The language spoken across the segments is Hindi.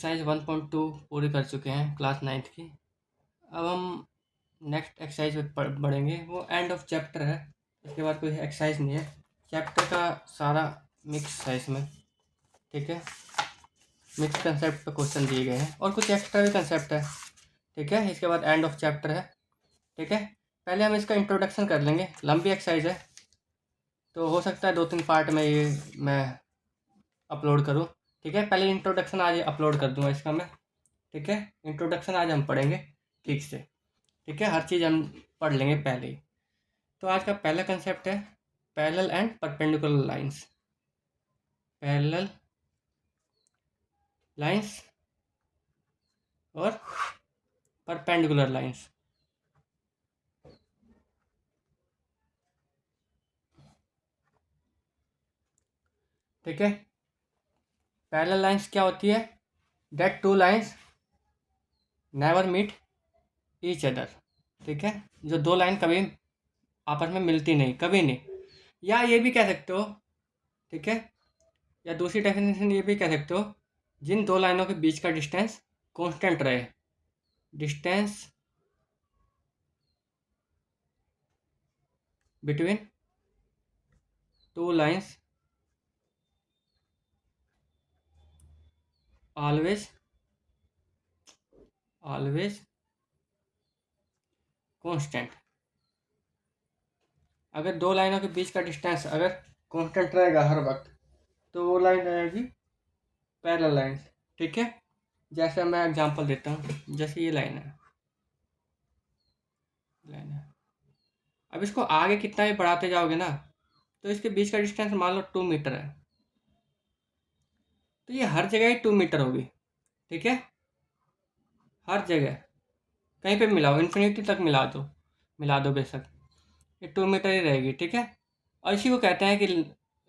एक्सरसाइज 1.2 पूरी कर चुके हैं क्लास 9th की। अब हम नेक्स्ट एक्सरसाइज पे बढ़ेंगे। वो एंड ऑफ चैप्टर है, इसके बाद कोई एक्सरसाइज नहीं है। चैप्टर का सारा मिक्स है इसमें, ठीक है। मिक्स कंसेप्ट पे क्वेश्चन दिए गए हैं और कुछ एक्स्ट्रा भी कंसेप्ट है, ठीक है। इसके बाद एंड ऑफ चैप्टर है, ठीक है। पहले हम इसका इंट्रोडक्शन कर लेंगे। लंबी एक्सरसाइज है तो हो सकता है 2-3 पार्ट में ये मैं अपलोड करूँ, ठीक है। पहले इंट्रोडक्शन आज अपलोड कर दूँगा इसका मैं, ठीक है। इंट्रोडक्शन आज हम पढ़ेंगे ठीक से, ठीक है। हर चीज़ हम पढ़ लेंगे पहले ही। तो आज का पहला कंसेप्ट है parallel and perpendicular lines. Parallel lines और परपेंडिकुलर लाइंस, ठीक है। पैरेलल लाइंस क्या होती है? That two lines never meet each other, ठीक है। जो दो लाइन कभी आपस में मिलती नहीं, कभी नहीं। या ये भी कह सकते हो, ठीक है, या दूसरी डेफिनेशन ये भी कह सकते हो, जिन दो लाइनों के बीच का डिस्टेंस कांस्टेंट रहे। Distance between two lines always constant. अगर दो लाइनों के बीच का डिस्टेंस अगर कांस्टेंट रहेगा हर वक्त, तो वो लाइन रहेगी पैरेलल लाइन, ठीक है। जैसे मैं एग्जांपल देता हूँ, जैसे ये लाइन है। अब इसको आगे कितना भी बढ़ाते जाओगे ना, तो इसके बीच का डिस्टेंस मान लो 2 मीटर है, तो ये हर जगह ही 2 मीटर होगी, ठीक है। हर जगह कहीं पे मिलाओ, इन्फिनिटी तक मिला दो बेशक, ये 2 मीटर ही रहेगी, ठीक है। और इसी को कहते हैं कि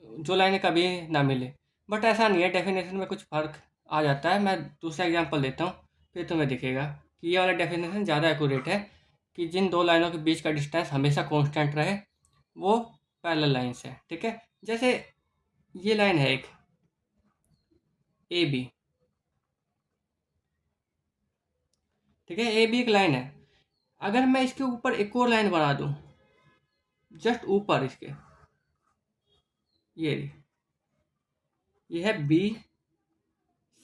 जो लाइनें कभी ना मिले। बट ऐसा नहीं है, डेफिनेशन में कुछ फ़र्क आ जाता है। मैं दूसरा एग्जांपल देता हूँ, फिर तुम्हें दिखेगा कि ये वाला डेफिनेशन ज़्यादा एक्यूरेट है, कि जिन दो लाइनों के बीच का डिस्टेंस हमेशा कांस्टेंट रहे वो पैरेलल लाइन्स है, ठीक है। जैसे ये लाइन है एक ए बी, ठीक है। ए बी एक लाइन है। अगर मैं इसके ऊपर एक और लाइन बना दूँ, जस्ट ऊपर इसके, ये है बी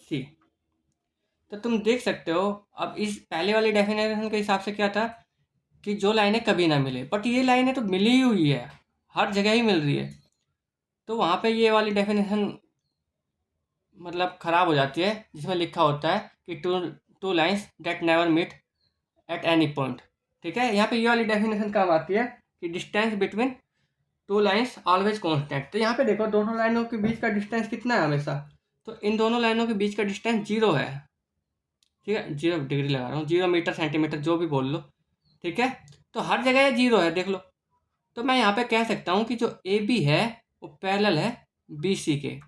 सी, तो तुम देख सकते हो। अब इस पहले वाली डेफिनेशन के हिसाब से क्या था कि जो लाइनें कभी ना मिले, बट ये लाइनें तो मिली ही हुई है, हर जगह ही मिल रही है। तो वहाँ पे ये वाली डेफिनेशन मतलब ख़राब हो जाती है, जिसमें लिखा होता है कि two two lines that never meet at any point, ठीक है। यहाँ पे ये वाली डेफिनेशन काम आती है कि distance between two lines always constant. तो यहाँ पे देखो, दोनों लाइनों के बीच का डिस्टेंस कितना है हमेशा, तो इन दोनों लाइनों के बीच का डिस्टेंस 0 है, ठीक है। 0 डिग्री लगा रहा हूँ, 0 मीटर सेंटीमीटर जो भी बोल लो, ठीक है। तो हर जगह ये 0 है, देख लो। तो मैं यहाँ पे कह सकता हूँ कि जो ए बी है वो पैरेलल है बी सी के,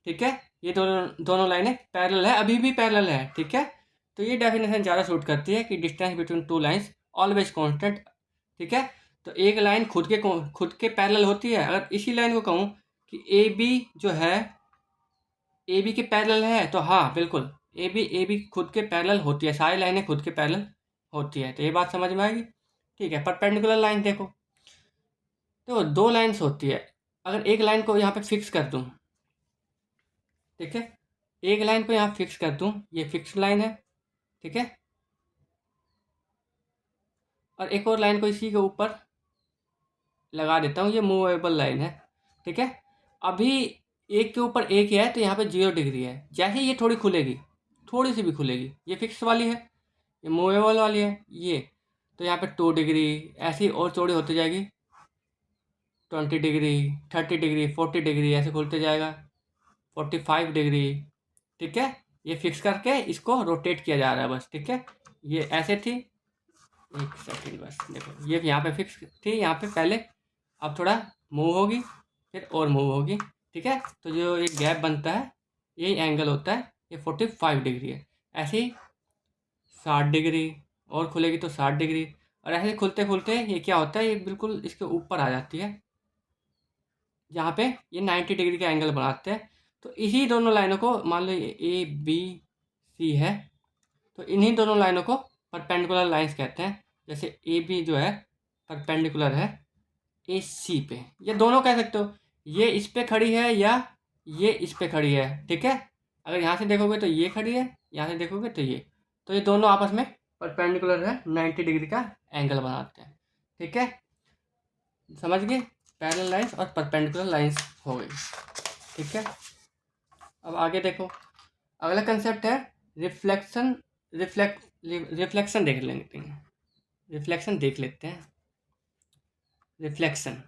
ठीक है। ये दोनों दोनों लाइनें पैरेलल है, अभी भी पैरेलल है, ठीक है। तो ये डेफिनेशन ज़्यादा सूट करती है कि distance between two lines always constant, ठीक है। तो एक लाइन खुद के पैरेलल होती है। अगर इसी लाइन को कहूँ कि ए बी जो है ए बी के पैरेलल है, तो हाँ बिल्कुल, ए बी खुद के पैरेलल होती है, सारी लाइनें खुद के पैरेलल होती है। तो ये बात समझ में आएगी, ठीक है। परपेंडिकुलर लाइन देखो, तो दो लाइन्स होती है। अगर एक लाइन को यहाँ पे फिक्स कर दूँ, ठीक है, एक लाइन को यहाँ फिक्स कर दूँ, ये फिक्स लाइन है, ठीक है। और एक और लाइन को इसी के ऊपर लगा देता हूँ, ये मूवेबल लाइन है, ठीक है। अभी एक के ऊपर एक है, तो यहाँ पे 0 डिग्री है। जैसे ही ये थोड़ी खुलेगी, थोड़ी सी भी खुलेगी, ये फिक्स वाली है, ये मूवेबल वाली है ये, तो यहाँ पे 2 डिग्री ऐसी और चौड़ी होती जाएगी, 20 डिग्री, 30 डिग्री, 40 डिग्री ऐसे खुलते जाएगा, 45 डिग्री, ठीक है। ये फिक्स करके इसको रोटेट किया जा रहा है बस, ठीक है। ये ऐसे थी, एक सेकंड बस देखो, ये यहाँ पे फिक्स थी यहाँ पे पहले, अब थोड़ा मूव होगी, फिर और मूव होगी, ठीक है। तो जो एक गैप बनता है, यही एंगल होता है, ये 45 डिग्री है। ऐसे ही 60 डिग्री और खुलेगी तो 60 डिग्री, और ऐसे खुलते खुलते ये क्या होता है, ये बिल्कुल इसके ऊपर आ जाती है, जहाँ पे ये 90 डिग्री का एंगल बनाते हैं। तो इसी दोनों लाइनों को मान लो ए बी सी है, तो इन्हीं दोनों लाइनों को परपेंडिकुलर लाइंस कहते हैं। जैसे ए बी जो है परपेंडिकुलर है ए सी पे, ये दोनों कह सकते हो, ये इस पे खड़ी है या ये इस पे खड़ी है, ठीक है। अगर यहाँ से देखोगे तो ये खड़ी है, यहाँ से देखोगे तो ये दोनों आपस में परपेंडिकुलर है, 90 डिग्री का एंगल बनाते हैं, ठीक है। समझ गए, पैरेलल लाइंस और परपेंडिकुलर लाइंस हो गई, ठीक है। अब आगे देखो, अगला कंसेप्ट है रिफ्लेक्शन। रिफ्लेक्शन देख लेते हैं, रिफ्लेक्शन देख लेते हैं। रिफ्लेक्शन,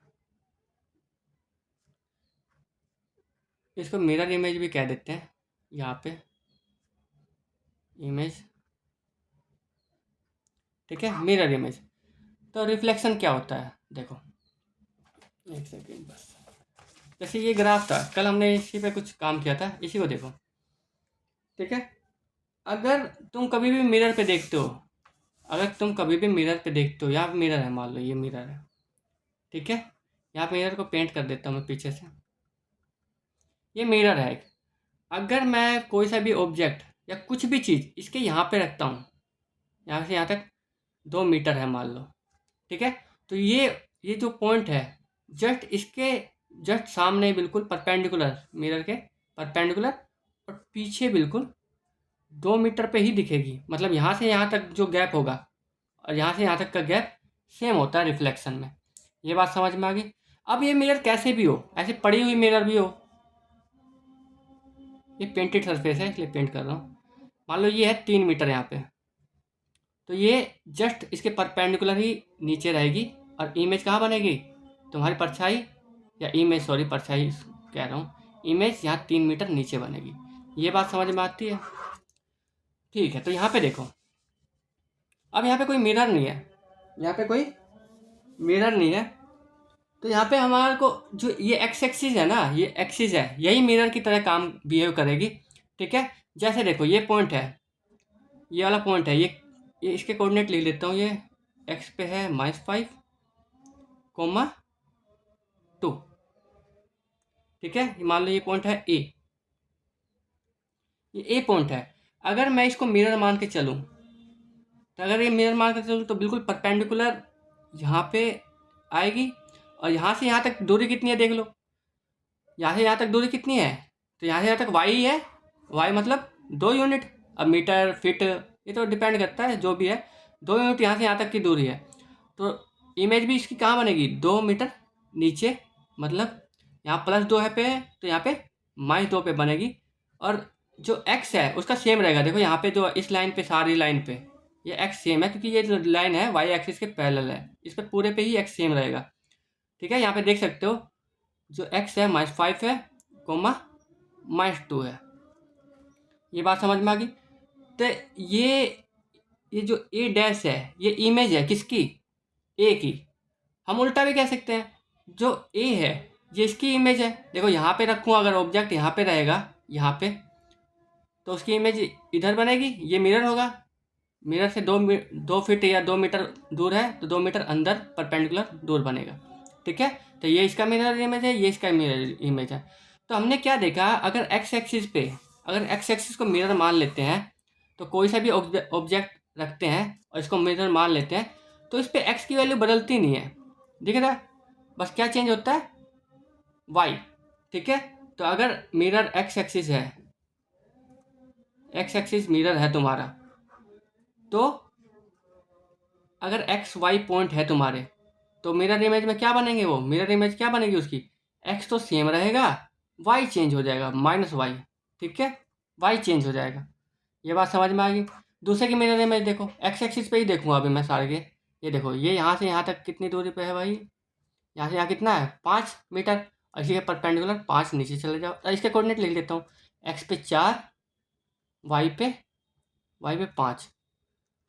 इसको मिरर इमेज भी कह देते हैं। यहाँ पे इमेज, ठीक है, मिरर इमेज। तो रिफ्लेक्शन क्या होता है, देखो एक सेकेंड बस। जैसे ये ग्राफ था, कल हमने इसी पे कुछ काम किया था, इसी को देखो, ठीक है। अगर तुम कभी भी मिरर पे देखते हो, अगर तुम कभी भी मिरर पे देखते हो, यहाँ पे मिरर है, मान लो ये मिरर है, ठीक है। यहाँ पे मिरर को पेंट कर देता हूँ मैं पीछे से, ये मिरर है एक। अगर मैं कोई सा भी ऑब्जेक्ट या कुछ भी चीज़ इसके यहाँ पे रखता हूँ, यहाँ से यहाँ तक 2 मीटर है मान लो, ठीक है। तो ये जो पॉइंट है जस्ट इसके जस्ट सामने, बिल्कुल परपेंडिकुलर, मिरर के परपेंडिकुलर, और पीछे बिल्कुल 2 मीटर पे ही दिखेगी। मतलब यहाँ से यहाँ तक जो गैप होगा और यहाँ से यहाँ तक का गैप सेम होता है रिफ्लेक्शन में। ये बात समझ में आ गई। अब ये मिरर कैसे भी हो, ऐसे पड़ी हुई मिरर भी हो, ये पेंटेड सरफेस है इसलिए पेंट कर रहा हूँ। मान लो ये है 3 मीटर यहाँ पे, तो ये जस्ट इसके परपेंडिकुलर ही नीचे रहेगी और इमेज कहाँ बनेगी, तुम्हारी परछाई, या इमेज, सॉरी परछाई कह रहा हूँ, इमेज यहाँ 3 मीटर नीचे बनेगी। ये बात समझ में आती है, ठीक है। तो यहाँ पे देखो, अब यहाँ पे कोई मिरर नहीं है, यहाँ पे कोई मिरर नहीं है, तो यहाँ पे हमारे को जो ये एक्स एक्सिस है ना, ये एक्सिस है, यही मिरर की तरह काम बिहेव करेगी, ठीक है। जैसे देखो ये पॉइंट है, ये वाला पॉइंट है, ये इसके कोऑर्डिनेट लिख लेता हूँ। ये एक्स पे है -5, कोमा 2, ठीक है। मान लो ये पॉइंट है ए, ये ए पॉइंट है। अगर मैं इसको मिरर मान के चलूँ, तो अगर ये मिरर मान के चलूँ तो बिल्कुल परपेंडिकुलर यहाँ पे आएगी, और यहाँ से यहाँ तक दूरी कितनी है देख लो, यहाँ से यहाँ तक दूरी कितनी है, तो यहाँ से यहाँ तक वाई है, वाई मतलब 2 यूनिट। अब मीटर फिट ये तो डिपेंड करता है, जो भी है 2 यूनिट यहाँ से यहाँ तक की दूरी है। तो इमेज भी इसकी कहाँ बनेगी, 2 मीटर नीचे, मतलब यहाँ +2 है पे, तो यहाँ पे -2 पे बनेगी। और जो x है उसका सेम रहेगा, देखो यहाँ पे जो इस लाइन पे, सारी लाइन पे ये x सेम है, क्योंकि ये जो लाइन है y एक्सिस के पैरेलल है, इस पर पूरे पे ही x सेम रहेगा, ठीक है। यहाँ पे देख सकते हो जो x है -5 है, कोमा -2 है। ये बात समझ में आ गई। तो ये जो ए डैश है, ये इमेज है किसकी, ए की। हम उल्टा भी कह सकते हैं, जो ए है ये इसकी इमेज है। देखो यहाँ पे रखूँ, अगर ऑब्जेक्ट यहाँ पे रहेगा, यहाँ पे, तो उसकी इमेज इधर बनेगी, ये मिरर होगा, मिरर से 2 फीट या 2 मीटर दूर है, तो 2 मीटर अंदर परपेंडिकुलर दूर बनेगा, ठीक है। तो ये इसका मिरर इमेज है, ये इसका मिरर इमेज है। तो हमने क्या देखा, अगर एक्स एक्सिस पे, अगर एक्स एक्सिस को मिरर मान लेते हैं, तो कोई सा भी ऑब्जेक्ट रखते हैं और इसको मिरर मान लेते हैं, तो इस पर एक्स की वैल्यू बदलती नहीं है, दिख रहा है, बस क्या चेंज होता है, वाई, ठीक है। तो अगर मिरर एक्स एक्सिस है, एक्स एक्सिस मिरर है तुम्हारा, तो अगर एक्स वाई पॉइंट है तुम्हारे, तो मिरर इमेज में क्या बनेंगे, वो मिरर इमेज क्या बनेगी उसकी, एक्स तो सेम रहेगा, वाई चेंज हो जाएगा, -वाई, ठीक है, वाई चेंज हो जाएगा। ये बात समझ में आ गई। दूसरे की मिरर इमेज देखो, एक्स एक्सिस पे ही देखूंगा अभी मैं सारे के। ये देखो, ये यहाँ से यहाँ तक कितनी दूरी पे है भाई, यहाँ से यहाँ कितना है, 5 मीटर, और इसी के परपेंडिकुलर 5 नीचे चले जाओ। तो इसके कोऑर्डिनेट लिख लेता हूँ, एक्स पे 4, वाई पे 5।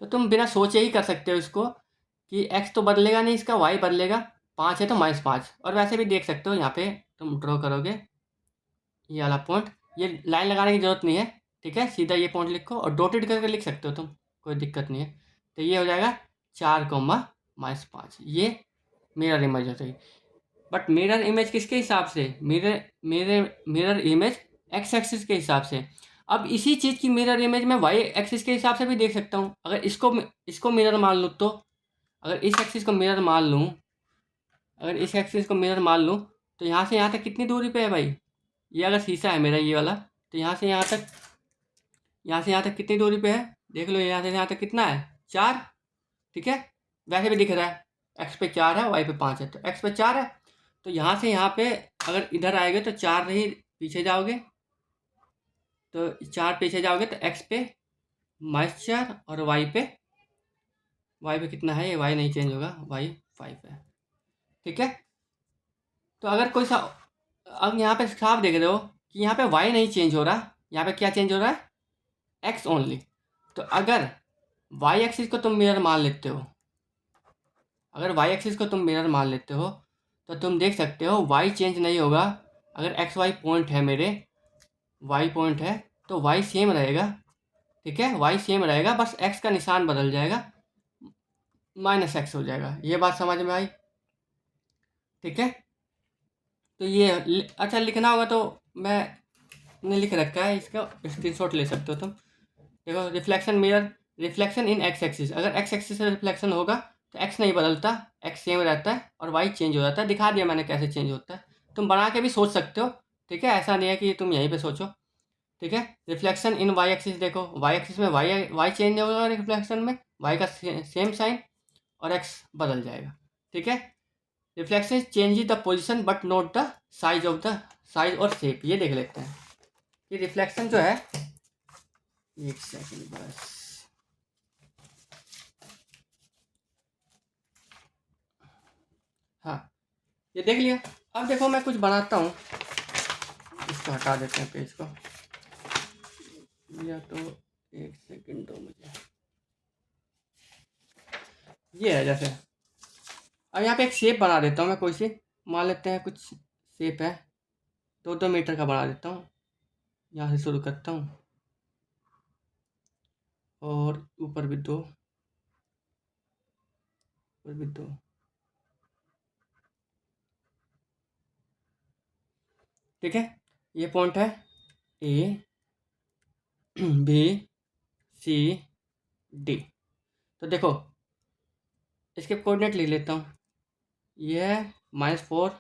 तो तुम बिना सोचे ही कर सकते हो इसको, कि एक्स तो बदलेगा नहीं इसका, वाई बदलेगा, 5 है तो -5। और वैसे भी देख सकते हो, यहाँ पे तुम ड्रॉ करोगे ये वाला पॉइंट, ये लाइन लगाने की जरूरत नहीं है, ठीक है, सीधा ये पॉइंट लिखो और डॉटेड करके लिख सकते हो तुम, कोई दिक्कत नहीं है। तो ये हो जाएगा 4, -5, ये मिरर इमेज हो जाएगी। बट मिरर इमेज किसके हिसाब से, मिरर इमेज एक्स एक्सिस के हिसाब से। अब इसी चीज़ की मिरर इमेज मैं वाई एक्सिस के हिसाब से भी देख सकता हूँ। अगर इसको मिरर मान लूँ तो, अगर इस एक्सिस को मिरर मान लूँ, अगर इस एक्सिस को मिरर मान लूँ, तो यहाँ से यहाँ तक कितनी दूरी पे है भाई? ये अगर शीशा है मेरा ये वाला, तो यहाँ से यहाँ तक कितनी दूरी पे है? देख लो, यहाँ से यहाँ तक कितना है? 4। ठीक है, वैसे भी दिख रहा है एक्स पे 4 है, वाई पे 5 है, तो एक्स पे 4 है, तो यहाँ से यहाँ पे अगर इधर आएंगे तो 4 नहीं, पीछे जाओगे तो 4 पीछे जाओगे तो एक्स पे -4 और वाई पे कितना है? ये वाई नहीं चेंज होगा, वाई 5 है। ठीक है, तो अगर कोई सा, अब यहाँ पे साफ देख रहे हो कि यहाँ पे वाई नहीं चेंज हो रहा, यहाँ पे क्या चेंज हो रहा है? X only. तो अगर वाई एक्सिस को तुम मिरर मान लेते हो, अगर वाई एक्सिस को तुम मिरर मान लेते हो, तो तुम देख सकते हो वाई चेंज नहीं होगा। अगर एक्स वाई पॉइंट है, मेरे वाई पॉइंट है, तो वाई सेम रहेगा। ठीक है, वाई सेम रहेगा, बस एक्स का निशान बदल जाएगा, -x हो जाएगा। ये बात समझ में आई? ठीक है, तो ये अच्छा लिखना होगा तो मैंने लिख रखा है, इसका स्क्रीनशॉट ले सकते हो तुम। देखो, reflection mirror, reflection in x axis, अगर एक्स एक्सिस से रिफ्लेक्शन होगा तो एक्स नहीं बदलता, एक्स सेम रहता है और वाई चेंज हो जाता है। दिखा दिया मैंने कैसे चेंज होता है, तुम बना के भी सोच सकते हो। ठीक है, ऐसा नहीं है कि तुम यहीं पे सोचो। ठीक है, रिफ्लेक्शन इन वाई एक्सिस, देखो वाई एक्सिस में वाई चेंज नहीं होगा, रिफ्लेक्शन में वाई का सेम साइन और एक्स बदल जाएगा। ठीक है, reflection change the position but not the size और शेप। ये देख लेते हैं, ये रिफ्लेक्शन जो है, एक सेकंड बस, हाँ ये देख लिया। अब देखो मैं कुछ बनाता हूँ, इसको हटा देते हैं पेज को, या तो एक सेकंड दो मुझे। ये है जैसे, अब यहाँ पे एक शेप बना देता हूँ मैं, कोई सी मान लेते हैं, कुछ शेप है 2-2 मीटर का बना देता हूँ। यहाँ से शुरू करता हूँ और ऊपर भी 2, ऊपर भी 2। ठीक है, ये पॉइंट है ए बी सी डी। तो देखो, इसके कोऑर्डिनेट लिख लेता हूँ। ये है -4,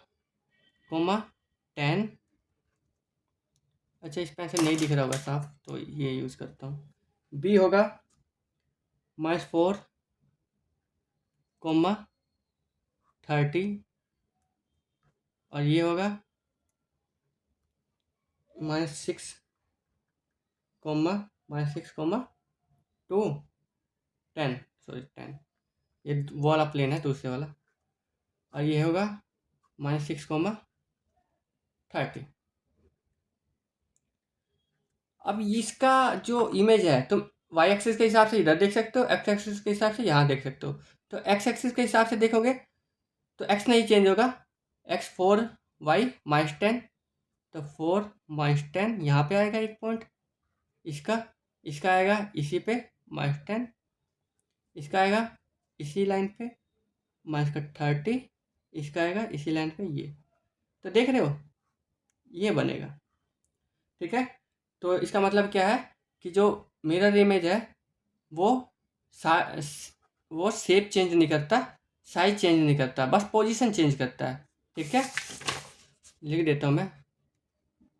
10। अच्छा, इस पेन से नहीं दिख रहा होगा साफ, तो ये यूज़ करता हूँ। बी होगा -4, 30 और ये होगा -6, -6, 2, 10, सॉरी 10। ये वो वाला प्लेन है, दूसरे वाला। और ये होगा -6, 30। अब इसका जो इमेज है, तुम वाई एक्सिस के हिसाब से इधर देख सकते हो, एक्स एक्सिस के हिसाब से यहाँ देख सकते हो। तो एक्स एक्सिस के हिसाब से देखोगे तो एक्स नहीं चेंज होगा, एक्स 4 वाई -10, तो 4 -10 यहाँ पे आएगा एक पॉइंट, इसका इसका आएगा इसी पे -10, इसका आएगा इसी लाइन पे -30, इसका आएगा इसी लाइन पे ये। तो देख रहे हो, ये बनेगा। ठीक है, तो इसका मतलब क्या है कि जो मिरर इमेज है वो वो शेप चेंज नहीं करता, साइज चेंज नहीं करता, बस पोजीशन चेंज करता है। ठीक है, लिख देता हूँ मैं।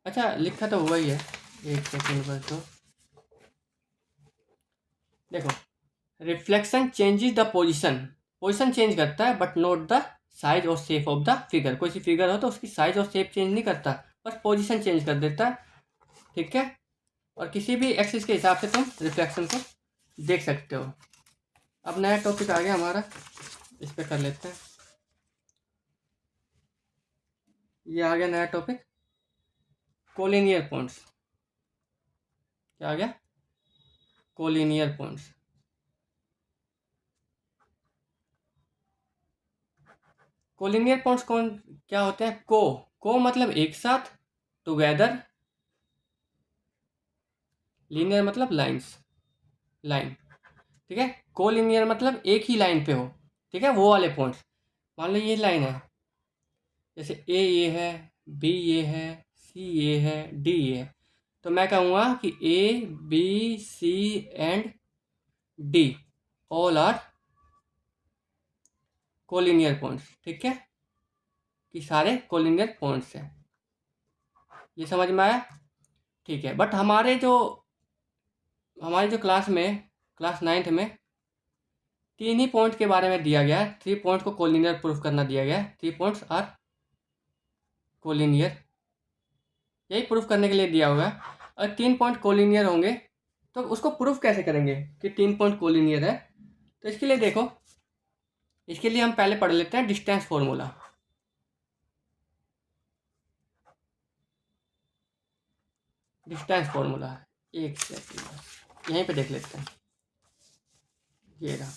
अच्छा, लिखा तो हुआ ही है, एक सेकंड बस तो। देखो, reflection changes the position change करता है बट नॉट द साइज और शेप ऑफ द फिगर। कोई सी फिगर हो तो उसकी साइज और शेप चेंज नहीं करता, बस पोजीशन चेंज कर देता है। ठीक है, और किसी भी एक्सिस के हिसाब से तुम रिफ्लेक्शन को देख सकते हो। अब नया टॉपिक आ गया हमारा, इस पे कर लेते हैं। ये आ गया नया टॉपिक, कोलिनियर पॉइंट्स। क्या आ गया? Collinear points. कोलिनियर पॉइंट्स कौन क्या होते हैं? को मतलब एक साथ, टुगेदर, लीनियर मतलब लाइन। ठीक है, कोलिनियर मतलब एक ही लाइन पे हो। ठीक है, वो वाले पॉइंट्स, मान लो ये लाइन है, जैसे ए ये है, बी ये है, सी ये है, डी ये है, तो मैं कहूँगा कि A B C and D all are collinear points. ठीक है, कि सारे कोलिनियर पॉइंट्स हैं। ये समझ में आया? ठीक है, बट हमारी जो क्लास में, क्लास 9th में 3 ही पॉइंट के बारे में दिया गया है। 3 पॉइंट को कोलिनियर प्रूफ करना दिया गया है। 3 पॉइंट्स आर कोलिनियर, यही प्रूफ करने के लिए दिया हुआ है। अगर 3 पॉइंट कोलिनियर होंगे तो उसको प्रूफ कैसे करेंगे कि 3 पॉइंट कोलिनियर है? तो इसके लिए देखो, इसके लिए हम पहले पढ़ लेते हैं डिस्टेंस फॉर्मूला। डिस्टेंस फॉर्मूला एक सेकंड यहीं पे देख लेते हैं। ये रहा,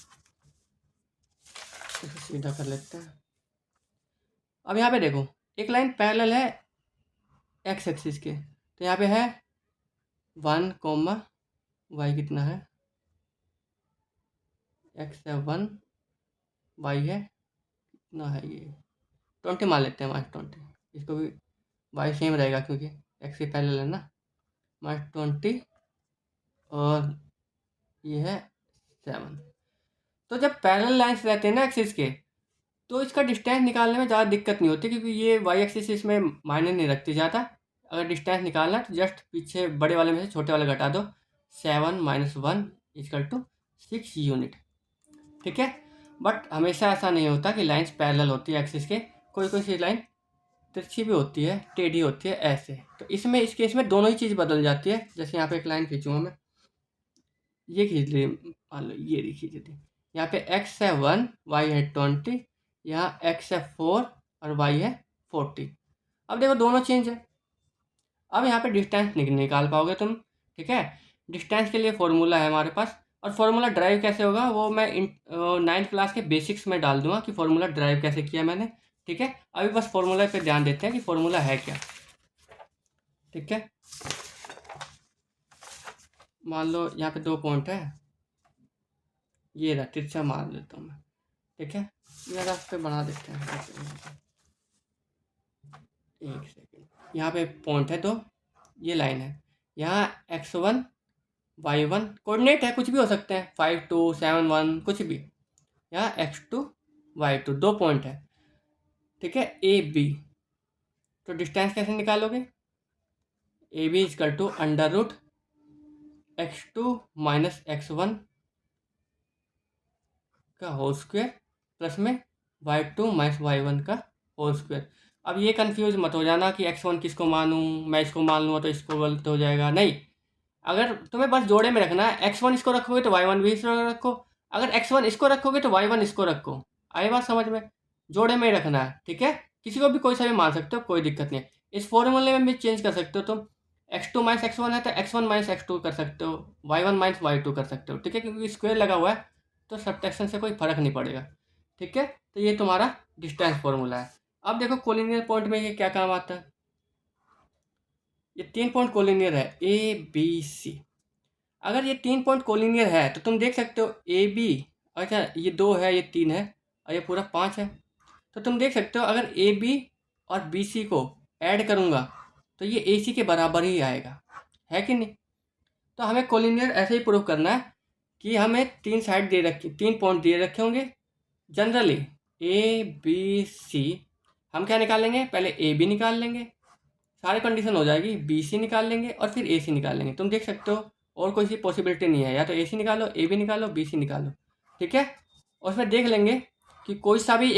इसे सीधा कर लेते हैं। अब यहाँ पे देखो, एक लाइन पैरेलल है एक्स एक्सिस के, तो यहाँ पे है 1, वाई कितना है, एक्स है 1, वाई है कितना है, ये 20 मान लेते हैं, -20। इसको भी वाई सेम रहेगा क्योंकि एक्स के पैरेलल है ना, -20 और ये है 7। तो जब पैरेलल लाइंस रहते हैं ना एक्सिस के, तो इसका डिस्टेंस निकालने में ज़्यादा दिक्कत नहीं होती, क्योंकि ये वाई एक्सिस इसमें मायने नहीं रखती ज़्यादा। अगर डिस्टेंस निकालना है तो जस्ट पीछे बड़े वाले में से छोटे वाले घटा दो, 7 - 1 = 6 यूनिट। ठीक है, बट हमेशा ऐसा नहीं होता कि लाइंस पैरेलल होती है एक्सिस के। कोई कोई सी लाइन तिरछी भी होती है, टेढ़ी होती है, ऐसे। तो इसमें, इस केस में दोनों ही चीज़ बदल जाती है। जैसे यहाँ पे एक लाइन खींचूँगा मैं, ये खींच ली, मान लो ये खींच दी। यहाँ पे x है 1, y है 20, यहाँ x है 4 और y है 40। अब देखो दोनों चेंज है। अब यहाँ पे डिस्टेंस निकाल पाओगे तुम। ठीक है, डिस्टेंस के लिए फॉर्मूला है हमारे पास, और फॉर्मूला ड्राइव कैसे होगा वो मैं 9th क्लास के बेसिक्स में डाल दूंगा कि फॉर्मूला ड्राइव कैसे किया मैंने। ठीक है, अभी बस फॉर्मूला पे ध्यान देते हैं कि फॉर्मूला है क्या। ठीक है, मान लो यहाँ पे 2 पॉइंट है, ये रहा, तिरछा मार लेता हूँ मैं। ठीक है, ये रास्ते बना देते हैं। एक सेकेंड, यहाँ पे पॉइंट है 2, ये लाइन है, यहाँ x1 y1 कोऑर्डिनेट है, कुछ भी हो सकते हैं, 5 2 7 1 कुछ भी। यहाँ x2 y2 2 पॉइंट है। ठीक है, ए बी, तो डिस्टेंस कैसे निकालोगे? ए बी = √x2 - x1 का होल स्क्वायर प्लस में y2 - y1 का होल स्क्वायर। अब ये कंफ्यूज मत हो जाना कि x1 किसको मानूं, मैं इसको मान लूँगा तो इसको गलत हो जाएगा। नहीं, अगर तुम्हें बस जोड़े में रखना है, x1 इसको रखोगे तो y1 भी इसको रखो, अगर x1 इसको रखोगे तो y1 इसको रखो। आई बात समझ में? जोड़े में ही रखना है। ठीक है, किसी को भी कोई सा भी मान सकते हो, कोई दिक्कत नहीं है। इस फॉर्मूले में भी चेंज कर सकते हो तुम, x2 - x1 है तो x1 - x2 कर सकते हो, y1 - y2 कर सकते हो। ठीक है, क्योंकि स्क्वायर लगा हुआ है तो सब्ट्रैक्शन से कोई फर्क नहीं पड़ेगा। ठीक है, तो ये तुम्हारा डिस्टेंस फॉर्मूला है। अब देखो कोलिनियर पॉइंट में ये क्या काम आता है। ये 3 पॉइंट कोलिनियर है, ए बी सी। अगर ये 3 पॉइंट कोलिनियर है तो तुम देख सकते हो ए बी, अच्छा ये 2 है, ये 3 है और ये पूरा 5 है। तो तुम देख सकते हो अगर ए बी और बी सी को ऐड करूँगा तो ये ए सी के बराबर ही आएगा, है कि नहीं? तो हमें कोलिनियर ऐसे ही प्रूव करना है कि हमें 3 साइड दे रखी, 3 पॉइंट दे रखे होंगे। जनरली ए बी सी हम क्या निकालेंगे, पहले ए बी निकाल लेंगे, सारी कंडीशन हो जाएगी, बी सी निकाल लेंगे और फिर ए सी निकाल लेंगे। तुम देख सकते हो और कोई सी पॉसिबिलिटी नहीं है, या तो ए सी निकालो, ए बी निकालो, बी सी निकालो। ठीक है, और उसमें देख लेंगे कि कोई सा भी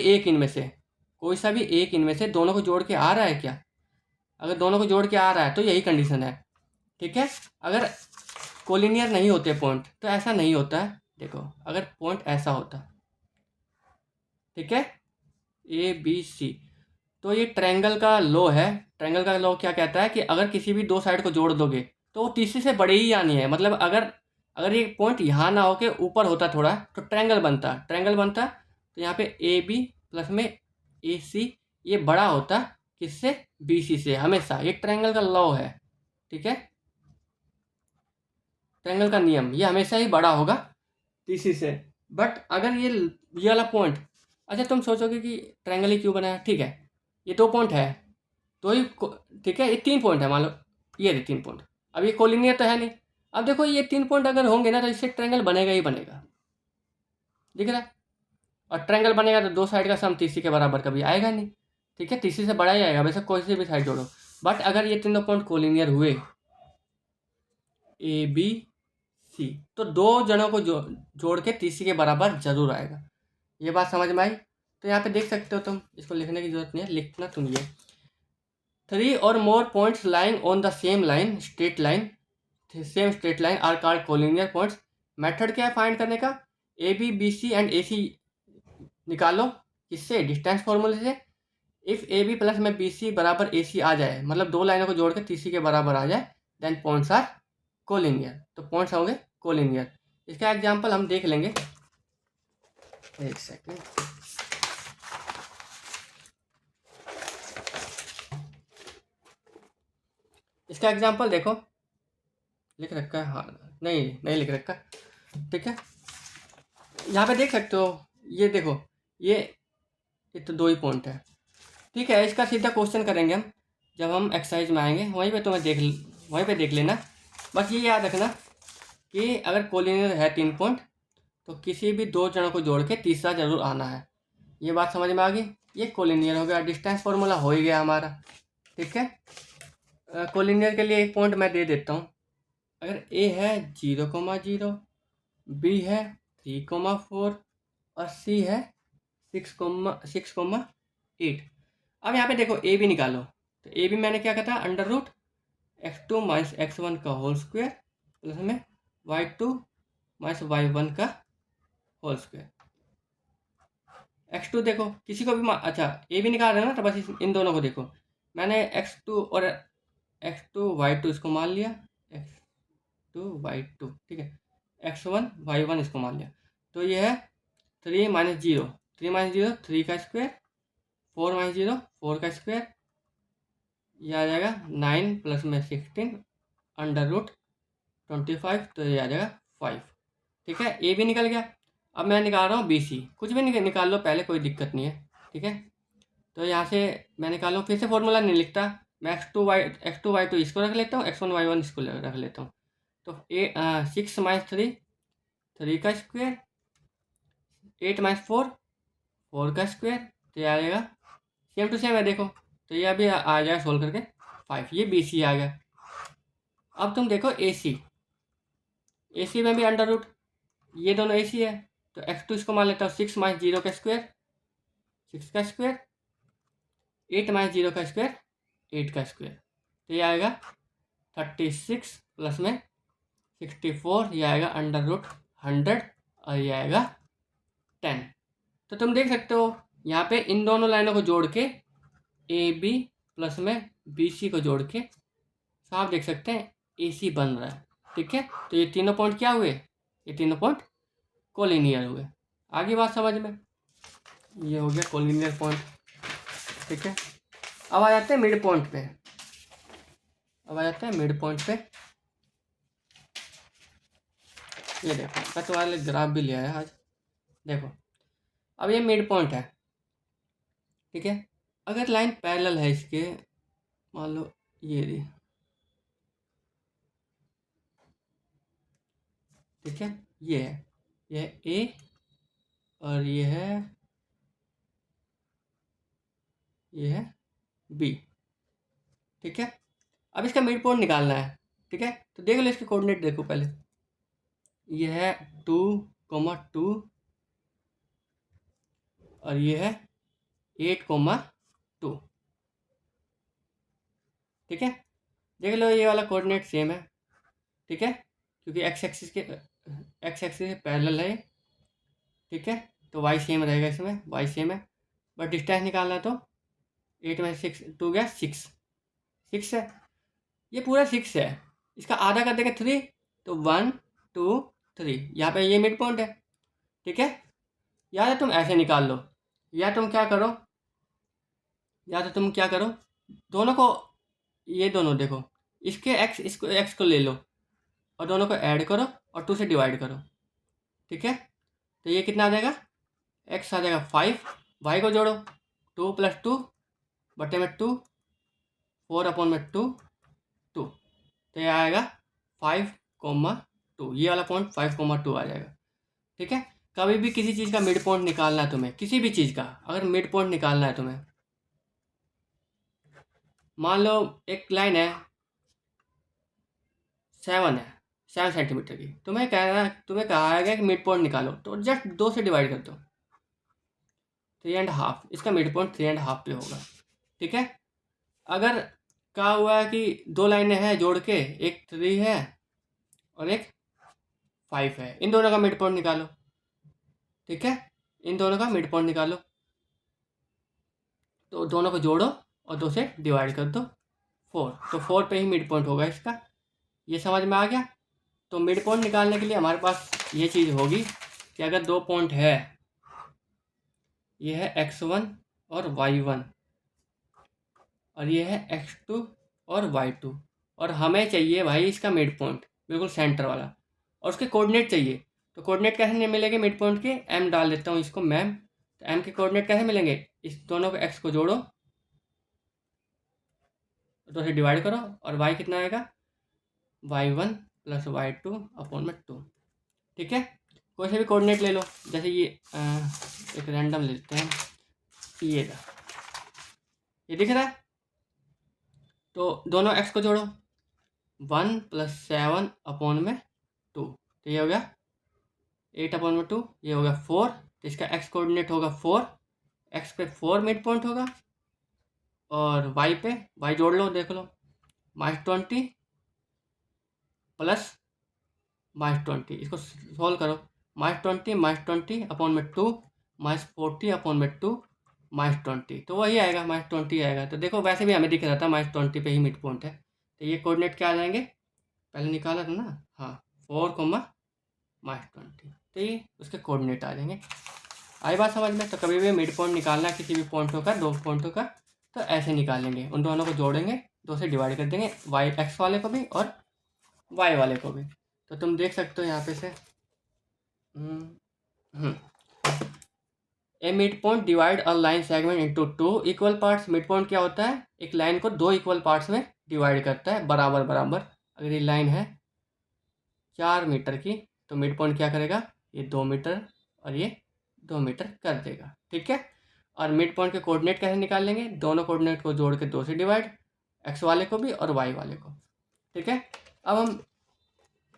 एक इनमें से दोनों को जोड़ के आ रहा है क्या। अगर दोनों को जोड़ के आ रहा है तो यही कंडीशन है। ठीक है, अगर कोलिनियर नहीं होते पॉइंट तो ऐसा नहीं होता है। देखो अगर पॉइंट ऐसा होता, ठीक है, ए बी सी, तो ये ट्रायंगल का लॉ है। ट्रायंगल का लॉ क्या कहता है कि अगर किसी भी 2 साइड को जोड़ दोगे तो वो तीसरी से बड़ी ही आनी है। मतलब अगर अगर ये पॉइंट यहाँ ना होके ऊपर होता थोड़ा तो ट्रायंगल बनता। तो यहाँ पे ए बी प्लस में ए सी ये बड़ा होता किससे, बी सी से, हमेशा। ये ट्रायंगल का लॉ है। ठीक है, ट्रायंगल का नियम, ये हमेशा ही बड़ा होगा तीसरी से। बट अगर ये वाला पॉइंट, अच्छा तुम सोचोगे कि ट्रायंगल ही क्यों बनाया। ठीक है, ये 2 पॉइंट है, तो ही ठीक है, ये 3 पॉइंट है मान लो, ये रहे 3 पॉइंट। अब ये कोलिनियर तो है नहीं। अब देखो ये 3 पॉइंट अगर होंगे ना तो इससे ट्रायंगल बनेगा ही बनेगा, दिख रहा है। और ट्रायंगल बनेगा तो दो साइड का सम तीसरी के बराबर कभी आएगा नहीं, ठीक है, तीसरी से बड़ा ही आएगा वैसे कोई से भी साइड जोड़ो। बट अगर ये तीनों पॉइंट कोलिनियर हुए ए बी सी तो दो जनों को जोड़ के तीसरी के बराबर जरूर आएगा। ये बात समझ में आई। तो यहाँ पे देख सकते हो तुम, इसको लिखने की जरूरत नहीं है, लिखना तुम ये 3 or more points lying on the same line straight line same straight line are called collinear points. Method क्या है फाइंड करने का, A B B C and A C निकालो, किससे, डिस्टेंस फॉर्मूले से। इफ़ ए बी प्लस में बी सी बराबर ए सी आ जाए, मतलब दो लाइनों को जोड़ के तीसरी के बराबर आ जाए, देन पॉइंट्स आर कोलिनियर, तो पॉइंट्स होंगे कोलिनियर। इसका एग्जांपल हम देख लेंगे, एक सेकेंड। इसका एग्जांपल देखो, लिख रखा है, हाँ नहीं लिख रखा, ठीक है। यहाँ पे देख सकते हो, ये देखो ये तो दो ही पॉइंट है, ठीक है। इसका सीधा क्वेश्चन करेंगे हम जब हम एक्सरसाइज में आएंगे, वहीं पे तुम्हें वहीं पे देख लेना। बस ये याद रखना कि अगर कोलिनियर है 3 पॉइंट तो किसी भी दो जनों को जोड़ के तीसरा जरूर आना है। ये बात समझ में आ गई। ये कोलिनियर हो गया, डिस्टेंस फॉर्मूला हो ही गया हमारा, ठीक है। कोलिनियर के लिए एक पॉइंट मैं दे देता हूँ। अगर ए है 0,0, बी है 3,4 और सी है 6,8। अब यहाँ पे देखो ए बी निकालो, तो ए बी मैंने क्या कहा था, √(x2 - x1) का होल स्क्वायर प्लस में y2 - y1 का होल स्क्वायर। x2 देखो किसी को भी अच्छा ए बी निकाल रहे हो ना, तो बस इन दोनों को देखो, मैंने x2 और x2 y2 इसको मान लिया, x2 y2, ठीक है, x1 y1 इसको मान लिया। तो ये है 3 - 0, 3 का स्क्वायर, 4 - 0 4 का स्क्वायर, ये आ जाएगा 9 प्लस में 16 √25, तो ये आ जाएगा 5, ठीक है। ए भी निकल गया। अब मैं निकाल रहा हूँ बी सी, कुछ भी निकाल लो पहले, कोई दिक्कत नहीं है, ठीक है। तो यहाँ से मैं निकाल लूँ, फिर से फॉर्मूला नहीं लिखता मैं, x2 y2 इसको रख लेता हूँ, x1 y1 इसको रख लेता हूँ। तो 6 - 3 3 का स्क्वायर, 8 - 4 4 का स्क्वायर, तो ये आ जाएगा सेम टू सेम है देखो, तो ये अभी आ जाएगा सोल्व करके 5, ये बी सी आ गया। अब तुम देखो ए सी में भी √ ये दोनों ए सी है, तो x2 इसको मान लेता हूँ 6 - 0 का स्क्वायर 6 का स्क्वायर, 8 - 0 का स्क्वायर 8 का स्क्वायर, तो ये आएगा 36 प्लस में 64, ये आएगा √100 और ये आएगा 10। तो तुम देख सकते हो यहाँ पे इन दोनों लाइनों को जोड़ के ए बी प्लस में बी सी को जोड़ के साफ देख सकते हैं ए सी बन रहा है, ठीक है। तो ये तीनों पॉइंट क्या हुए, ये तीनों पॉइंट कोलिनियर हुए। आगे बात समझ में, ये हो गया कोलिनियर पॉइंट, ठीक है। अब आ जाते हैं मिड पॉइंट पे, ये देखो मैं तुम्हारे लिए ग्राफ भी ले आया आज, देखो अब ये मिड पॉइंट है, ठीक है। अगर लाइन पैरेलल है इसके, मान लो ये रही, ठीक है, ये है, ये है ए और ये है बी, ठीक है। अब इसका मिड पॉइंट निकालना है, ठीक है। तो देख लो इसके कोऑर्डिनेट देखो पहले, ये है 2,2 और ये है 8,2, ठीक है। देख लो ये वाला कोऑर्डिनेट सेम है, ठीक है, क्योंकि एक्स एक्सिस से पैरेलल है, ठीक है। तो वाई सेम रहेगा, इसमें वाई सेम है, बट डिस्टेंस निकालना है, तो 8 में 6 2 गया 6 है, ये पूरा 6 है, इसका आधा कर देंगे 3, तो 1 2 3, यहाँ पे ये मिड पॉइंट है, ठीक है। या तो तुम ऐसे निकाल लो, या तुम क्या करो, दोनों को, ये दोनों देखो, इसके इसको एक्स को ले लो और दोनों को ऐड करो और 2 से डिवाइड करो, ठीक है। तो ये कितना आ जाएगा, एक्स आ जाएगा 5, वाई को जोड़ो 2 + 2 बटे में 2, 4/2 2, तो ये आएगा 5,2, ये वाला पॉइंट 5,2 आ जाएगा। ठीक है, कभी भी किसी चीज़ का मिड पॉइंट निकालना है तुम्हें, किसी भी चीज़ का अगर मिड पॉइंट निकालना है तुम्हें, मान लो एक लाइन है 7 है, 7 सेंटीमीटर की, तुम्हें कहा गया कि मिड पॉइंट निकालो, तो जस्ट 2 से डिवाइड कर दो, 3.5, इसका मिड पॉइंट 3.5 पे होगा। ठीक है, अगर कहा हुआ है कि 2 लाइनें हैं जोड़ के, एक 3 है और एक 5 है, इन दोनों का मिड पॉइंट निकालो। ठीक है, इन दोनों का मिड पॉइंट निकालो, तो दोनों को जोड़ो और 2 से डिवाइड कर दो, 4, तो 4 पे ही मिड पॉइंट होगा इसका। ये समझ में आ गया। तो मिड पॉइंट निकालने के लिए हमारे पास ये चीज़ होगी कि अगर 2 पॉइंट है, ये है x1 और y1 और ये है x2 और y2, और हमें चाहिए भाई इसका मिड पॉइंट बिल्कुल सेंटर वाला, और उसके कोऑर्डिनेट चाहिए। तो कोऑर्डिनेट कैसे नहीं मिलेंगे मिड पॉइंट के, m डाल देता हूँ इसको मैम। तो m के कोऑर्डिनेट कैसे मिलेंगे, इस दोनों को x को जोड़ो, 2 से डिवाइड करो, और y कितना आएगा, y1 प्लस y2 अपॉन में 2। ठीक है, कोई से भी कोऑर्डिनेट ले लो, जैसे ये एक रैंडम ले लेते हैं, ये दिख रहा है, तो दोनों x को जोड़ो, 1 प्लस 7 अपॉन में 2, तो ये हो गया 8 अपॉन में 2, ये हो गया 4, तो इसका x कोऑर्डिनेट होगा 4, x पे 4 मिड पॉइंट होगा, और y पे, y जोड़ लो देख लो, -20 प्लस -20, इसको सॉल्व करो, -20 अपॉन में 2 -40 अपॉन में 2 -20, तो वही आएगा, -20 आएगा। तो देखो वैसे भी हमें दिख रहा था -20 पे ही मिड पॉइंट है, तो ये कोऑर्डिनेट क्या आ जाएंगे, पहले निकाला था ना, हाँ 4, -20, तो ये उसके कोऑर्डिनेट आ जाएंगे। आई बात समझ में। तो कभी भी मिड पॉइंट निकालना है किसी भी पॉइंटों का, 2 पॉइंटों का, तो ऐसे निकालेंगे, उन दोनों को जोड़ेंगे, 2 से डिवाइड कर देंगे, वाई एक्स वाले को भी और वाई वाले को भी। तो तुम देख सकते हो यहाँ पे से a mid point divide a line segment into 2 equal parts. Mid point क्या होता है, एक लाइन को 2 इक्वल पार्ट्स में डिवाइड करता है, बराबर बराबर। अगर ये लाइन है 4 मीटर की, तो मिड पॉइंट क्या करेगा, ये 2 मीटर और ये 2 मीटर कर देगा। ठीक है, और मिड पॉइंट के कोऑर्डिनेट कैसे निकाल लेंगे, दोनों कोऑर्डिनेट को जोड़ के 2 से डिवाइड, एक्स वाले को भी और वाई वाले को। ठीक है, अब हम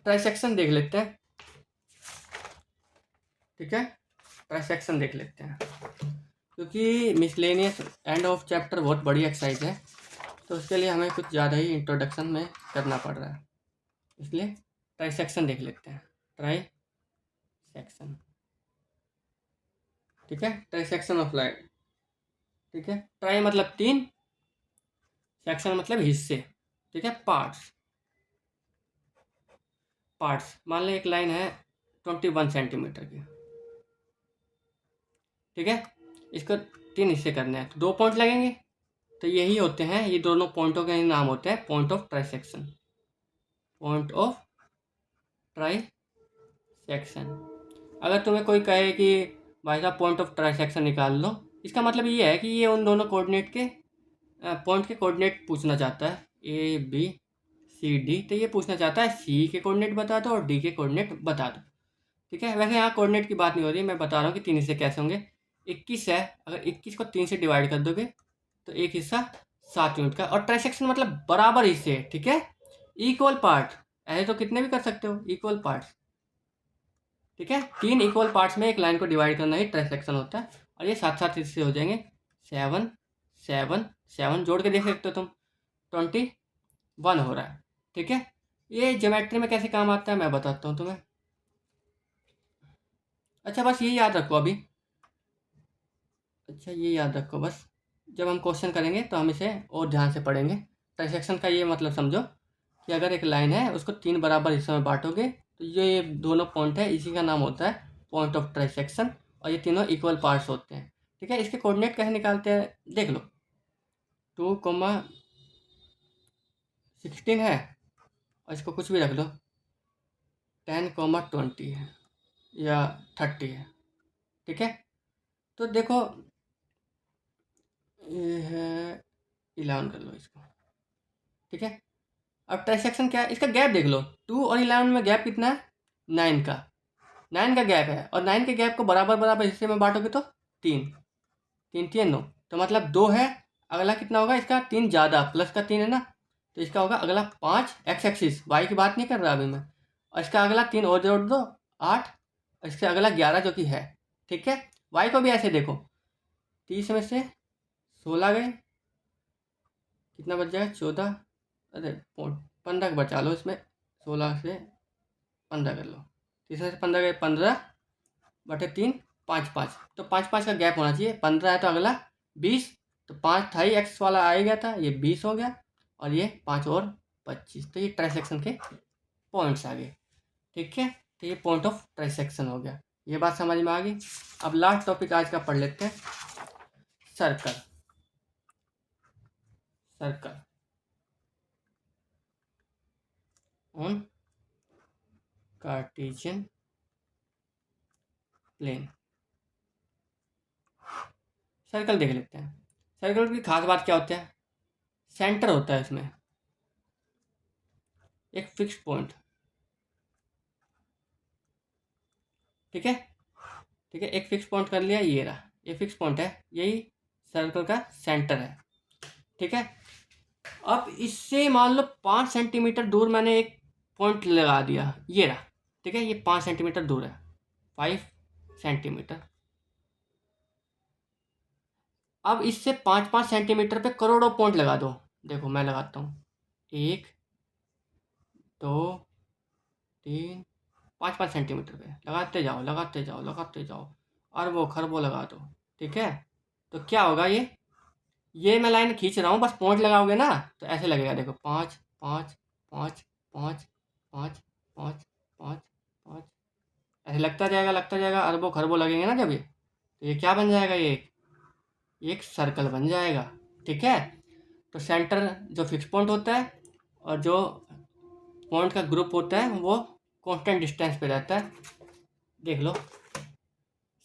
ट्राइसेक्शन देख लेते हैं। ठीक है, ट्राइसेक्शन देख लेते हैं, क्योंकि मिसलेनियस एंड ऑफ चैप्टर बहुत बड़ी एक्सरसाइज है, तो उसके लिए हमें कुछ ज़्यादा ही इंट्रोडक्शन में करना पड़ रहा है, इसलिए ट्राइसेक्शन देख लेते हैं। ट्राइसेक्शन, ठीक है, ट्राइसेक्शन ऑफ लाइन। ठीक है, ट्राई मतलब 3, सेक्शन मतलब हिस्से। ठीक है, पार्ट्स, मान लो एक लाइन है 21 सेंटीमीटर की। ठीक है, इसको 3 हिस्से करने हैं, तो 2 पॉइंट लगेंगे, तो यही होते हैं, ये दोनों पॉइंटों के नाम होते हैं point of trisection, point of trisection. अगर तुम्हें कोई कहे कि भाई साहब पॉइंट ऑफ ट्राइसेक्शन निकाल लो, इसका मतलब ये है कि ये उन दोनों कोऑर्डिनेट के पॉइंट के कोऑर्डिनेट पूछना चाहता है, ए बी सी डी, तो ये पूछना चाहता है सी के कोऑर्डिनेट बता दो और डी के कोऑर्डिनेट बता दो। ठीक है, वैसे यहाँ कोऑर्डिनेट की बात नहीं हो रही, मैं बता रहा हूँ कि 3 हिस्से कैसे होंगे। 21 है, अगर 21 को 3 से डिवाइड कर दोगे तो एक हिस्सा 7 यूनिट का, और ट्राइसेक्शन मतलब बराबर हिस्से। ठीक है, इक्वल पार्ट, ऐसे तो कितने भी कर सकते हो इक्वल पार्ट्स। ठीक है, 3 इक्वल पार्ट्स में एक लाइन को डिवाइड करना ही ट्राइसेक्शन होता है, और ये 7 हिस्से हो जाएंगे, 7 7 7 जोड़ के देख सकते हो तुम, 21 हो रहा है। ठीक है, ये ज्योमेट्री में कैसे काम आता है मैं बताता हूँ तुम्हें। अच्छा बस ये याद रखो अभी, अच्छा ये याद रखो बस, जब हम क्वेश्चन करेंगे तो हम इसे और ध्यान से पढ़ेंगे। ट्राइसेक्शन का ये मतलब समझो कि अगर एक लाइन है उसको 3 बराबर हिस्सों में बांटोगे, तो ये दोनों पॉइंट है, इसी का नाम होता है पॉइंट ऑफ ट्राइसेक्शन, और ये तीनों इक्वल पार्ट्स होते हैं। ठीक है, इसके कोऑर्डिनेट कैसे निकालते हैं देख लो, 2,16 है, और इसको कुछ भी रख दो, 10,20 है या 30 है। ठीक है, तो देखो ये है 11 कर लो इसको। ठीक है, अब ट्रांसेक्शन क्या है, इसका गैप देख लो, 2 और 11 में गैप कितना है, 9 का, 9 का गैप है, और 9 के गैप को बराबर बराबर हिस्से में बांटोगे तो 3, 3 3 9, तो मतलब 2 है, अगला कितना होगा इसका, 3 ज़्यादा, प्लस का 3 है ना, तो इसका होगा अगला 5, एक्स एक्सिस, वाई की बात नहीं कर रहा अभी मैं, और इसका अगला 3 और जोड़ दो 8, और इसका अगला 11 जो कि है, ठीक है। वाई को भी ऐसे देखो, 30 में से 16 गए, कितना बच जाएगा, 14, अरे 15 बचा लो इसमें, 16 से 15 कर लो, 30 में से 15 गए, 15/3, 5 5, तो 5 5 का गैप होना चाहिए, 15 है तो अगला 20, तो 5 था ही, एक्स वाला आ ही गया था, ये 20 हो गया, और ये 5 और 25, तो ये ट्रांसेक्शन के पॉइंट्स आ गए, ठीक है। तो ये पॉइंट ऑफ ट्रांसेक्शन हो गया, ये बात समझ में आ गई। अब लास्ट टॉपिक आज का पढ़ लेते हैं, circle. Circle on Cartesian plane. Circle देख लेते हैं। सर्कल की खास बात क्या होती है, सेंटर होता है इसमें, एक फिक्स पॉइंट, ठीक है, ठीक है, एक फिक्स पॉइंट कर लिया, ये रहा, ये फिक्स पॉइंट है, यही सर्कल का सेंटर है, ठीक है। अब इससे मान लो 5 सेंटीमीटर दूर मैंने एक पॉइंट लगा दिया, ये रहा, ठीक है, ये 5 सेंटीमीटर दूर है, 5 सेंटीमीटर। अब इससे 5 5 सेंटीमीटर पे करोड़ों पॉइंट लगा दो, देखो मैं लगाता हूँ, 1 2 3 5 5 सेंटीमीटर पे लगाते जाओ लगाते जाओ लगाते जाओ, अरबों खरबों लगा दो, ठीक है। तो क्या होगा, ये मैं लाइन खींच रहा हूँ, बस पॉइंट लगाओगे ना तो ऐसे लगेगा, देखो 5 5 5 5 5 5 5 5, ऐसे लगता जाएगा, अरबों खरबों लगेंगे ना जब ये, तो ये क्या बन जाएगा, ये एक सर्कल बन जाएगा, ठीक है। तो सेंटर जो फिक्स पॉइंट होता है और जो पॉइंट का ग्रुप होता है वो कांस्टेंट डिस्टेंस पे रहता है, देख लो।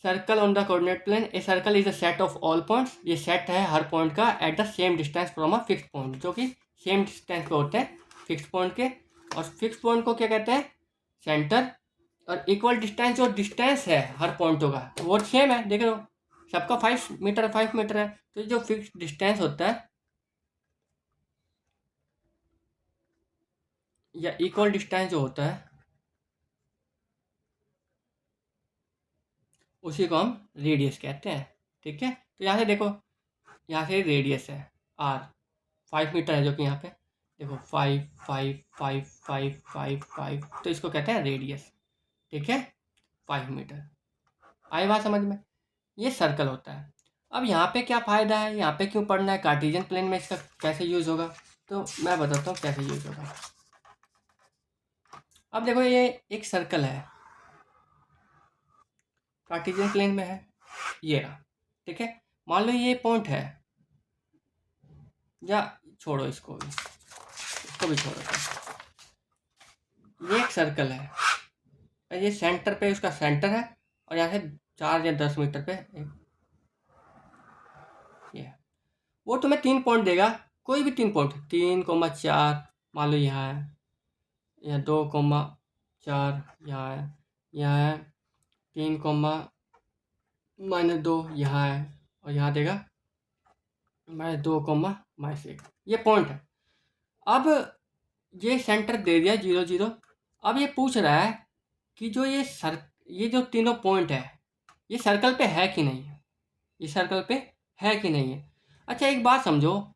Circle on the coordinate plane, a circle is a set of all points, ये सेट है हर पॉइंट का at the same distance from a fix point, जो कि सेम डिस्टेंस पे होते हैं फिक्स पॉइंट के, और फिक्स पॉइंट को क्या कहते हैं, सेंटर, और इक्वल डिस्टेंस, जो डिस्टेंस है हर पॉइंटों का वो सेम है, देख लो, सबका 5 मीटर 5 मीटर है, तो जो फिक्स डिस्टेंस होता है या इक्वल डिस्टेंस जो होता है उसी को हम रेडियस कहते हैं, ठीक है। तो यहाँ से देखो, यहाँ से रेडियस है आर, 5 मीटर है जो कि यहाँ पे देखो, 5 5 5 5 5 5, तो इसको कहते हैं रेडियस, ठीक है, 5 मीटर। आई बात समझ में, ये सर्कल होता है। अब यहाँ पे क्या फ़ायदा है, यहाँ पे क्यों पढ़ना है, कार्टेशियन प्लेन में इसका कैसे यूज़ होगा, तो मैं बताता हूँ कैसे यूज़ होगा। अब देखो, ये एक सर्कल है, कार्टेशियन प्लेन में है, ये रहा, ठीक है। मान लो ये पॉइंट है, या छोड़ो इसको भी छोड़ो, ये एक सर्कल है, और ये सेंटर पे उसका सेंटर है, और यहाँ से 4 या 10 मीटर पे एक ये है, वो तुम्हें 3 पॉइंट देगा, कोई भी 3 पॉइंट, 3,4 मान लो यहाँ है, या 2,4 यहाँ है, यहाँ है 3,-2 यहाँ है, और यहाँ देगा -2,-1, ये पॉइंट है। अब ये सेंटर दे दिया 0 0, अब ये पूछ रहा है कि ये जो तीनों पॉइंट है ये सर्कल पे है कि नहीं है, ये सर्कल पे है कि नहीं है। अच्छा एक बात समझो,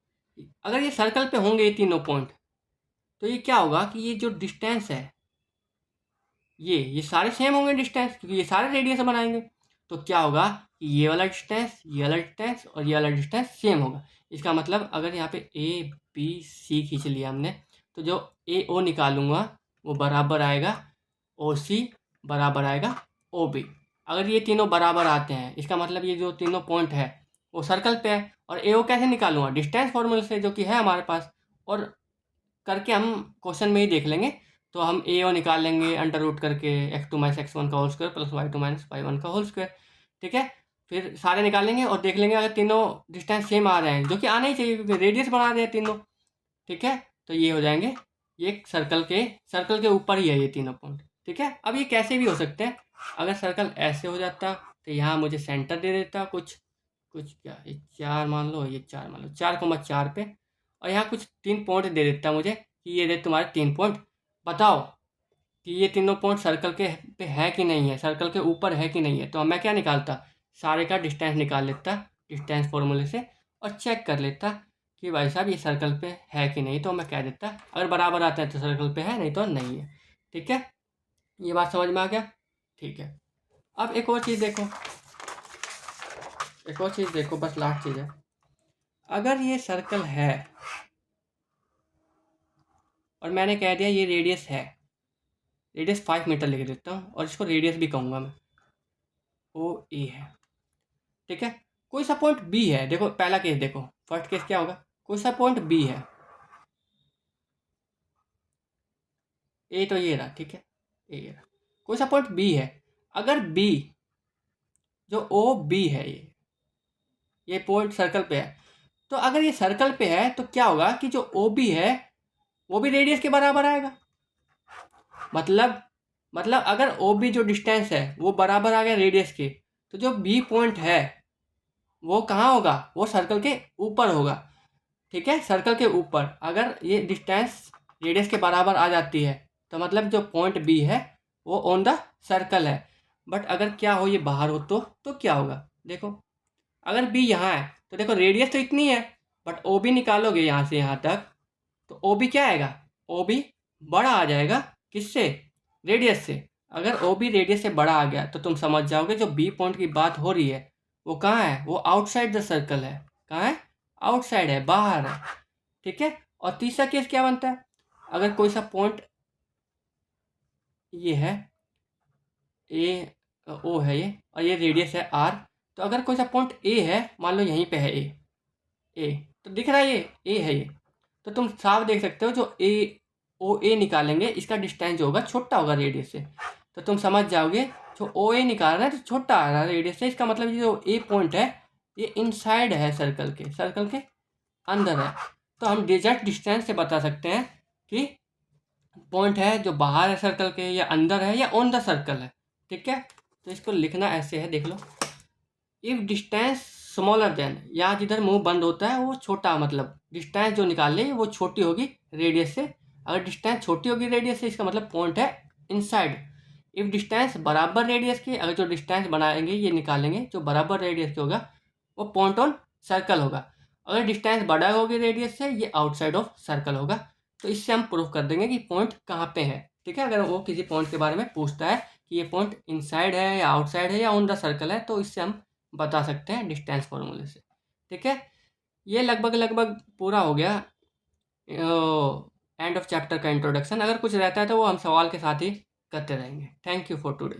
अगर ये सर्कल पे होंगे ये तीनों पॉइंट, तो ये क्या होगा कि ये जो डिस्टेंस है ये सारे सेम होंगे डिस्टेंस, क्योंकि ये सारे रेडियस बनाएंगे, तो क्या होगा कि ये वाला डिस्टेंस, ये वाला डिस्टेंस और ये वाला डिस्टेंस सेम होगा। इसका मतलब अगर यहाँ पे ए बी सी खींच लिया हमने, तो जो ए ओ निकालूंगा वो बराबर आएगा ओ सी, बराबर आएगा ओ बी। अगर ये तीनों बराबर आते हैं इसका मतलब ये जो तीनों पॉइंट है वो सर्कल पे है, और ए ओ कैसे निकालूंगा, डिस्टेंस फॉर्मूले से जो कि है हमारे पास, और करके हम क्वेश्चन में ही देख लेंगे। तो हम ए ओ निकाल लेंगे अंडर रूट करके, x2 माइनस x1 का whole square plus y2 minus y1 का होल स्क्वायर, ठीक है। फिर सारे निकालेंगे और देख लेंगे अगर तीनों डिस्टेंस सेम आ रहे हैं, जो कि आना ही चाहिए क्योंकि रेडियस बना रहे हैं तीनों, ठीक है, तो ये हो जाएंगे ये सर्कल के ऊपर ही है ये तीनों पॉइंट, ठीक है। अब ये कैसे भी हो सकते हैं, अगर सर्कल ऐसे हो जाता तो यहाँ मुझे सेंटर दे देता कुछ कुछ क्या, ये 4 मान लो, ये 4 मान लो, 4,4 पे, और यहाँ कुछ 3 पॉइंट दे देता मुझे कि ये दे तुम्हारे 3 पॉइंट, बताओ कि ये तीनों पॉइंट सर्कल के पे है कि नहीं है, सर्कल के ऊपर है कि नहीं है। तो मैं क्या निकालता, सारे का डिस्टेंस निकाल लेता डिस्टेंस फॉर्मूले से, और चेक कर लेता कि भाई साहब ये सर्कल पे है कि नहीं। तो मैं कह देता अगर बराबर आता है तो सर्कल पे है, नहीं तो नहीं है, ठीक है। ये बात समझ में आ गया, ठीक है। अब एक और चीज़ देखो, एक और चीज़ देखो, बस लास्ट चीज़ है। अगर ये सर्कल है और मैंने कह दिया ये रेडियस है, रेडियस 5 मीटर लिख देता हूँ और इसको रेडियस भी कहूँगा मैं, ओ ए है, ठीक है। कोई सा पॉइंट बी है, देखो पहला केस देखो, फर्स्ट केस क्या होगा, कोई सा पॉइंट बी है, ए तो ये रहा, ठीक है, ये रहा, कोई सा पॉइंट बी है। अगर बी, जो ओ बी है, ये पॉइंट सर्कल पे है, तो अगर ये सर्कल पे है तो क्या होगा कि जो ओ बी है वो भी रेडियस के बराबर आएगा। मतलब अगर ओ बी जो डिस्टेंस है वो बराबर आ गया रेडियस के, तो जो बी पॉइंट है वो कहाँ होगा, वो सर्कल के ऊपर होगा, ठीक है। सर्कल के ऊपर अगर ये डिस्टेंस रेडियस के बराबर आ जाती है तो मतलब जो पॉइंट बी है वो ऑन द सर्कल है। बट अगर क्या हो, ये बाहर हो तो क्या होगा, देखो अगर बी यहाँ है तो देखो रेडियस तो इतनी है, बट ओ बी निकालोगे यहाँ से यहाँ तक तो ओ बी क्या आएगा, ओ बी बड़ा आ जाएगा, किससे, रेडियस से। अगर ओ बी रेडियस से बड़ा आ गया तो तुम समझ जाओगे जो बी पॉइंट की बात हो रही है वो कहाँ है, वो आउटसाइड द सर्कल है। कहाँ है, आउटसाइड है, बाहर है, ठीक है। और तीसरा केस क्या बनता है, अगर कोई सा पॉइंट ये है, ए ओ है ये, और ये रेडियस है आर, तो अगर कोई सा पॉइंट ए है, मान लो यहीं पे है ए तो दिख रहा है ये ए है ये, तो तुम साफ देख सकते हो जो ए ओ ए निकालेंगे इसका डिस्टेंस जो होगा छोटा होगा रेडियस से, तो तुम समझ जाओगे जो ओ ए निकाल रहा है तो छोटा आ रहा है रेडियस से, इसका मतलब ये जो ए पॉइंट है ये इनसाइड है सर्कल के अंदर है। तो हम जस्ट डिस्टेंस से बता सकते हैं कि पॉइंट है जो बाहर है सर्कल के, या अंदर है, या ऑन द सर्कल है, ठीक है। तो इसको लिखना ऐसे है, देख लो, इफ डिस्टेंस स्मॉलर देन, यहाँ जिधर मुंह बंद होता है वो छोटा, मतलब डिस्टेंस जो निकाल ले वो छोटी होगी रेडियस से। अगर डिस्टेंस छोटी होगी रेडियस से इसका मतलब पॉइंट है इनसाइड। इफ डिस्टेंस बराबर रेडियस के, अगर जो डिस्टेंस बनाएंगे ये निकालेंगे जो बराबर रेडियस के होगा वो पॉइंट ऑन सर्कल होगा। अगर डिस्टेंस बड़ा होगी रेडियस से ये आउटसाइड ऑफ सर्कल होगा। तो इससे हम प्रूव कर देंगे कि पॉइंट कहाँ पे है, ठीक है। अगर वो किसी पॉइंट के बारे में पूछता है कि ये पॉइंट इनसाइड है या आउटसाइड है या ऑन द सर्कल है, तो इससे हम बता सकते हैं डिस्टेंस फॉर्मूले से, ठीक है। ये लगभग पूरा हो गया एंड ऑफ चैप्टर का इंट्रोडक्शन। अगर कुछ रहता है तो वो हम सवाल के साथ ही करते रहेंगे। Thank you for today.